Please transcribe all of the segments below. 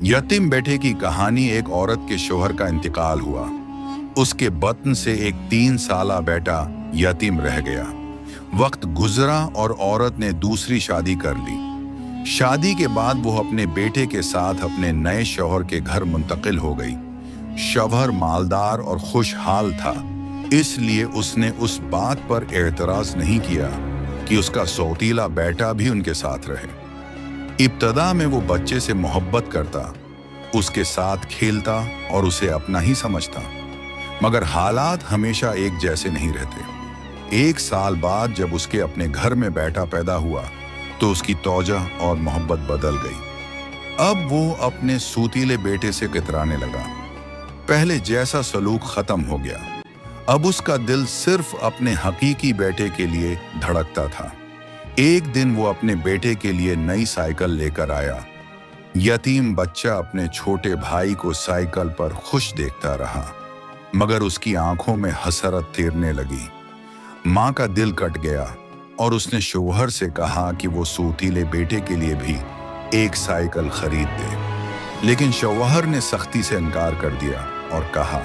यतीम बेटे की कहानी। एक औरत के शौहर का इंतकाल हुआ। उसके बतन से एक 3 साला बेटा यतीम रह गया। वक्त गुजरा और औरत ने दूसरी शादी कर ली। शादी के बाद वो अपने बेटे के साथ अपने नए शौहर के घर मुंतकिल हो गई। शौहर मालदार और खुशहाल था, इसलिए उसने उस बात पर एतराज नहीं किया कि उसका सौतीला बेटा भी उनके साथ रहे। इब्तदा में वो बच्चे से मोहब्बत करता, उसके साथ खेलता और उसे अपना ही समझता, मगर हालात हमेशा एक जैसे नहीं रहते। 1 साल बाद जब उसके अपने घर में बेटा पैदा हुआ तो उसकी तौजा और मोहब्बत बदल गई। अब वो अपने सूतीले बेटे से कतराने लगा। पहले जैसा सलूक खत्म हो गया। अब उसका दिल सिर्फ अपने हकीकी बेटे के लिए धड़कता था। एक दिन वो अपने बेटे के लिए नई साइकिल लेकर आया। यतीम बच्चा अपने छोटे भाई को साइकिल पर खुश देखता रहा, मगर उसकी आंखों में हसरत तैरने लगी। माँ का दिल कट गया और उसने शौहर से कहा कि वो सूतीले बेटे के लिए भी एक साइकिल खरीद दे, लेकिन शौहर ने सख्ती से इनकार कर दिया और कहा,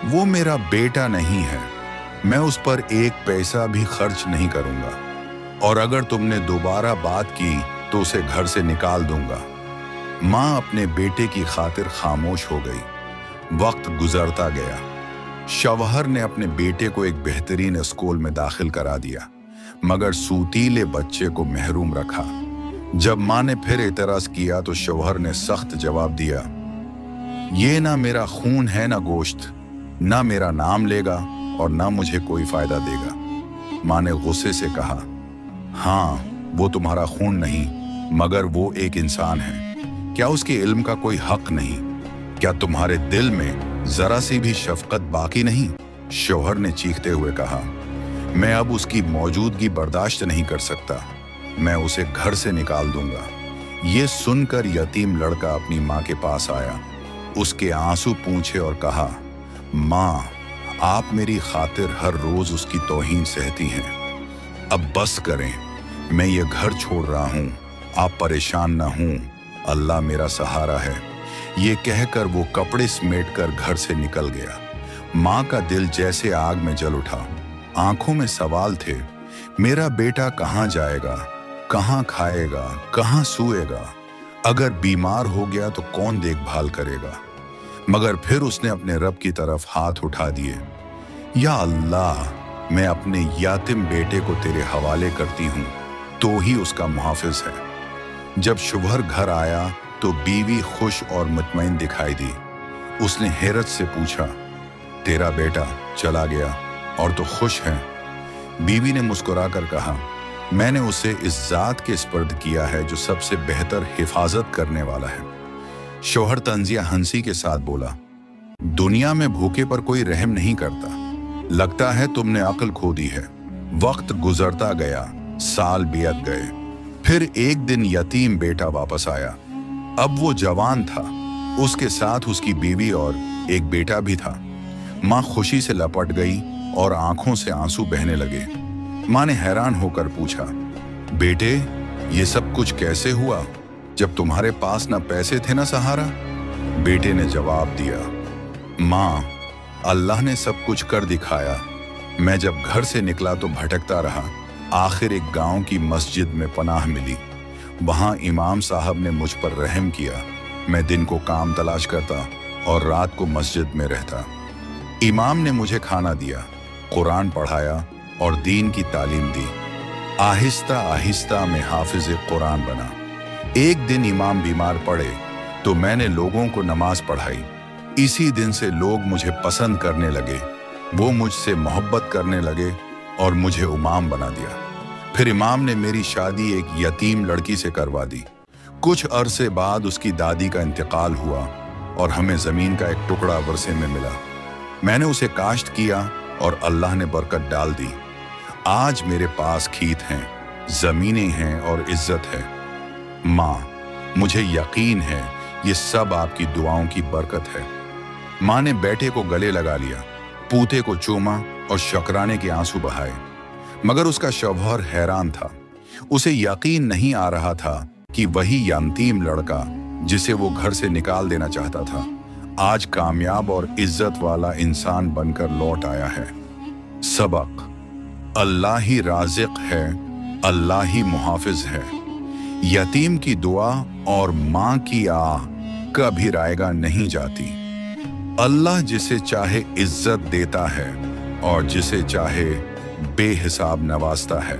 वो मेरा बेटा नहीं है, मैं उस पर 1 पैसा भी खर्च नहीं करूंगा, और अगर तुमने दोबारा बात की तो उसे घर से निकाल दूंगा। माँ अपने बेटे की खातिर खामोश हो गई। वक्त गुजरता गया। शौहर ने अपने बेटे को एक बेहतरीन स्कूल में दाखिल करा दिया, मगर सूतीले बच्चे को महरूम रखा। जब माँ ने फिर एतराज किया तो शौहर ने सख्त जवाब दिया, ये ना मेरा खून है ना गोश्त, ना मेरा नाम लेगा और ना मुझे कोई फायदा देगा। माँ ने गुस्से से कहा, हाँ, वो तुम्हारा खून नहीं, मगर वो एक इंसान है। क्या उसके इल्म का कोई हक नहीं? क्या तुम्हारे दिल में जरा सी भी शफकत बाकी नहीं? शौहर ने चीखते हुए कहा, मैं अब उसकी मौजूदगी बर्दाश्त नहीं कर सकता, मैं उसे घर से निकाल दूंगा। ये सुनकर यतीम लड़का अपनी माँ के पास आया, उसके आंसू पूंछे और कहा, माँ, आप मेरी खातिर हर रोज उसकी तौहीन सहती हैं। अब बस करें, मैं ये घर छोड़ रहा हूँ, आप परेशान ना हूँ, अल्लाह मेरा सहारा है। ये कहकर वो कपड़े समेटकर घर से निकल गया। माँ का दिल जैसे आग में जल उठा। आंखों में सवाल थे, मेरा बेटा कहाँ जाएगा, कहाँ खाएगा, कहाँ सोएगा? अगर बीमार हो गया तो कौन देखभाल करेगा? मगर फिर उसने अपने रब की तरफ हाथ उठा दिए। या अल्लाह, मैं अपने यातिम बेटे को तेरे हवाले करती हूँ, तो ही उसका मुहाफिज है। जब शौहर घर आया तो बीवी खुश और मुतमईन दिखाई दी। उसने हैरत से पूछा, तेरा बेटा चला गया और तो खुश है? बीवी ने मुस्कुराकर कहा, मैंने उसे इस जात के स्पर्द किया है जो सबसे बेहतर हिफाजत करने वाला है। शौहर तंजिया हंसी के साथ बोला, दुनिया में भूखे पर कोई रहम नहीं करता, लगता है तुमने अक्ल खो दी है। वक्त गुजरता गया, साल बीत गए। फिर एक दिन यतीम बेटा वापस आया। अब वो जवान था, उसके साथ उसकी बीवी और एक बेटा भी था। माँ खुशी से लपट गई और आंखों से आंसू बहने लगे। माँ ने हैरान होकर पूछा, बेटे, ये सब कुछ कैसे हुआ जब तुम्हारे पास ना पैसे थे ना सहारा? बेटे ने जवाब दिया, माँ, अल्लाह ने सब कुछ कर दिखाया। मैं जब घर से निकला तो भटकता रहा, आखिर एक गांव की मस्जिद में पनाह मिली। वहां इमाम साहब ने मुझ पर रहम किया। मैं दिन को काम तलाश करता और रात को मस्जिद में रहता। इमाम ने मुझे खाना दिया, कुरान पढ़ाया और दीन की तालीम दी। आहिस्ता आहिस्ता मैं हाफिज कुरान बना। एक दिन इमाम बीमार पड़े तो मैंने लोगों को नमाज पढ़ाई। इसी दिन से लोग मुझे पसंद करने लगे, वो मुझसे मोहब्बत करने लगे और मुझे इमाम बना दिया। फिर इमाम ने मेरी शादी एक यतीम लड़की से करवा दी। कुछ अरसे बाद उसकी दादी का इंतकाल हुआ और हमें जमीन का एक टुकड़ा वर्से में मिला। मैंने उसे काश्त किया और अल्लाह ने बरकत डाल दी। आज मेरे पास खेत हैं, जमीनें हैं और इज्जत है। माँ, मुझे यकीन है ये सब आपकी दुआओं की बरकत है। माँ ने बेटे को गले लगा लिया, पूते को चूमा और शुक्राने के आंसू बहाए। मगर उसका शौहर हैरान था। उसे यकीन नहीं आ रहा था कि वही यतीम लड़का जिसे वो घर से निकाल देना चाहता था, आज कामयाब और इज्जत वाला इंसान बनकर लौट आया है। सबक: अल्लाह ही राज़िक है, अल्लाह ही मुहाफिज है। यतीम की दुआ और माँ की आह कभी रायगा नहीं जाती। अल्लाह जिसे चाहे इज्जत देता है और जिसे चाहे बेहिसाब नवाजता है।